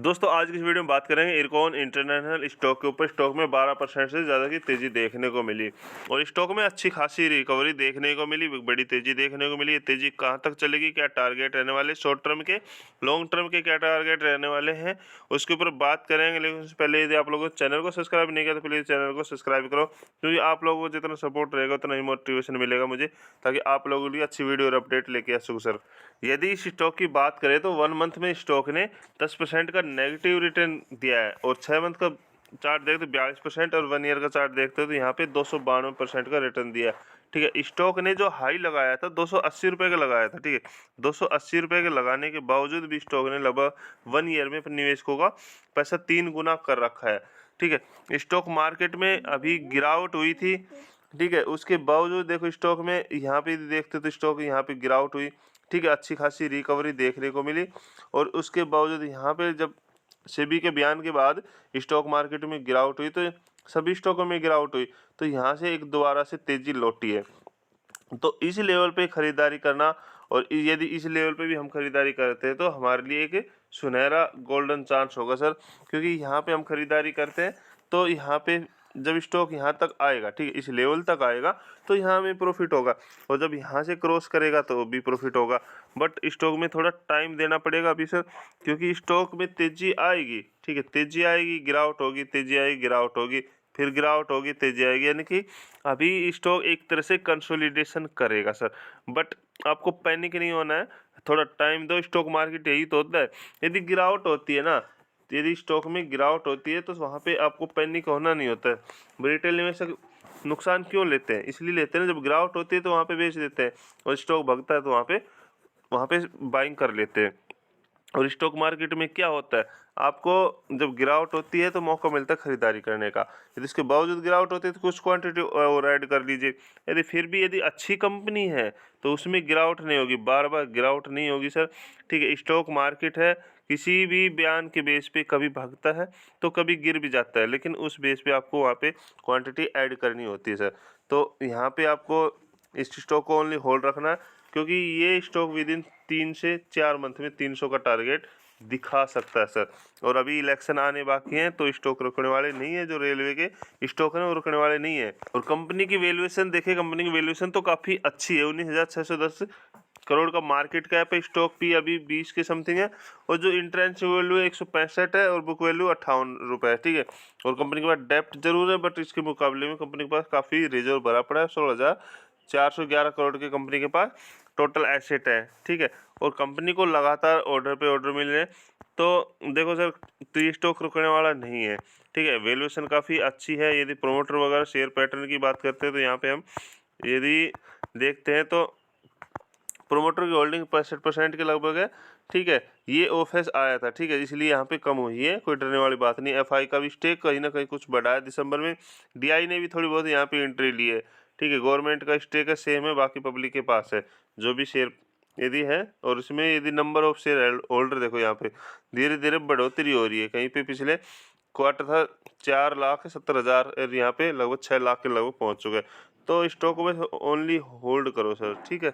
दोस्तों आज की इस वीडियो में बात करेंगे इरकॉन इंटरनेशनल स्टॉक के ऊपर। स्टॉक में 12% से ज़्यादा की तेज़ी देखने को मिली और स्टॉक में अच्छी खासी रिकवरी देखने को मिली, बड़ी तेज़ी देखने को मिली। ये तेज़ी कहां तक चलेगी, क्या टारगेट रहने वाले शॉर्ट टर्म के, लॉन्ग टर्म के क्या टारगेट रहने वाले हैं, उसके ऊपर बात करेंगे। लेकिन उससे पहले यदि आप लोगों ने चैनल को सब्सक्राइब नहीं किया तो प्लीज़ चैनल को सब्सक्राइब करो, क्योंकि आप लोगों को जितना सपोर्ट रहेगा उतना ही मोटिवेशन मिलेगा मुझे, ताकि आप लोगों के लिए अच्छी वीडियो और अपडेट लेके आ सकूँ सर। यदि इस स्टॉक की बात करें तो 1 मंथ में स्टॉक ने 10% का नेगेटिव रिटर्न दिया है और 6 मंथ का चार्ट देखते तो 42% और 1 ईयर का चार्ट देखते हो तो यहाँ पे 292% का रिटर्न दिया है। ठीक है, स्टॉक ने जो हाई लगाया था 280 रुपये का लगाया था। ठीक है, 280 रुपये के लगाने के बावजूद भी स्टॉक ने लगभग 1 ईयर में अपने निवेशकों का पैसा 3 गुना कर रखा है। ठीक है, स्टॉक मार्केट में अभी गिरावट हुई थी। ठीक है, उसके बावजूद देखो स्टॉक में यहाँ पे देखते तो स्टॉक यहाँ पे गिरावट हुई। ठीक है, अच्छी खासी रिकवरी देखने को मिली और उसके बावजूद यहाँ पे जब सेबी के बयान के बाद स्टॉक मार्केट में गिरावट हुई तो सभी स्टॉकों में गिरावट हुई, तो यहाँ से एक दोबारा से तेजी लौटी है। तो इस लेवल पे खरीदारी करना, और यदि इस लेवल पे भी हम खरीदारी करते हैं तो हमारे लिए एक सुनहरा गोल्डन चांस होगा सर, क्योंकि यहाँ पे हम खरीदारी करते हैं तो यहाँ पे जब स्टॉक यहाँ तक आएगा, ठीक है, इस लेवल तक आएगा तो यहाँ हमें प्रॉफिट होगा, और जब यहाँ से क्रॉस करेगा तो भी प्रॉफिट होगा। बट स्टॉक में थोड़ा टाइम देना पड़ेगा अभी सर, क्योंकि स्टॉक में तेजी आएगी। ठीक है, तेजी आएगी, गिरावट होगी, तेजी आएगी, गिरावट होगी, फिर गिरावट होगी, तेजी आएगी, यानी कि अभी स्टॉक एक तरह से कंसोलिडेशन करेगा सर। बट आपको पैनिक नहीं होना है, थोड़ा टाइम दो। स्टॉक मार्केट यही तो होता है, यदि गिरावट होती है ना, यदि स्टॉक में गिरावट होती है तो वहाँ पे आपको पैनिक होना नहीं होता है। रिटेल निवेशक नुकसान क्यों लेते हैं, इसलिए लेते हैं जब गिरावट होती है तो वहाँ पे बेच देते हैं, और स्टॉक भागता है तो वहाँ पे बाइंग कर लेते हैं। और स्टॉक मार्केट में क्या होता है, आपको जब गिरावट होती है तो मौका मिलता है खरीदारी करने का। यदि इसके बावजूद गिरावट होती है तो कुछ क्वांटिटी और ऐड कर लीजिए। यदि फिर भी यदि अच्छी कंपनी है तो उसमें गिरावट नहीं होगी, बार बार गिरावट नहीं होगी सर। ठीक है, स्टॉक मार्केट है, किसी भी बयान के बेस पे कभी भागता है तो कभी गिर भी जाता है, लेकिन उस बेस पे आपको वहाँ पे क्वांटिटी ऐड करनी होती है सर। तो यहाँ पे आपको इस स्टॉक को ओनली होल्ड रखना है, क्योंकि ये स्टॉक विद इन 3 से 4 मंथ में 300 का टारगेट दिखा सकता है सर। और अभी इलेक्शन आने बाकी हैं तो स्टॉक रुकने वाले नहीं है, जो रेलवे के स्टॉक है वो रुकने वाले नहीं है। और कंपनी की वैल्यूएशन देखिए, कंपनी की वैल्यूएशन तो काफ़ी अच्छी है, 19,610 करोड़ का मार्केट कैप है। स्टॉक भी अभी 20 के समथिंग है, और जो इंट्रेंसिव वैल्यू है 165 है, और बुक वैल्यू 58 रुपये है। ठीक है, और कंपनी के पास डेप्ट जरूर है, बट इसके मुकाबले में कंपनी के पास काफ़ी रिजर्व भरा पड़ा है। 16,411 करोड़ की कंपनी के पास टोटल एसेट है। ठीक है, और कंपनी को लगातार ऑर्डर पे ऑर्डर मिल रहे हैं, तो देखो सर, तो ये स्टॉक रुकने वाला नहीं है। ठीक है, वैल्यूएशन काफ़ी अच्छी है। यदि प्रोमोटर वगैरह शेयर पैटर्न की बात करते हैं तो यहाँ पे हम यदि देखते हैं तो प्रोमोटर की होल्डिंग 65% के लगभग है। ठीक है, ये ऑफेस आया था, ठीक है, इसलिए यहाँ पे कम हुई है, कोई डरने वाली बात नहीं। एफआई का भी स्टेक कहीं ना कहीं कुछ बढ़ा है दिसंबर में। डीआई ने भी थोड़ी बहुत यहाँ पे एंट्री ली है। ठीक है, गवर्नमेंट का स्टेक है सेम है, बाकी पब्लिक के पास है जो भी शेयर यदि है। और इसमें यदि नंबर ऑफ शेयर होल्डर देखो, यहाँ पे धीरे धीरे बढ़ोतरी हो रही है। कहीं पे पिछले क्वार्टर था 4,70,000 और यहाँ पे लगभग 6 लाख के लगभग पहुँच चुके हैं। तो स्टॉक में ओनली होल्ड करो सर। ठीक है।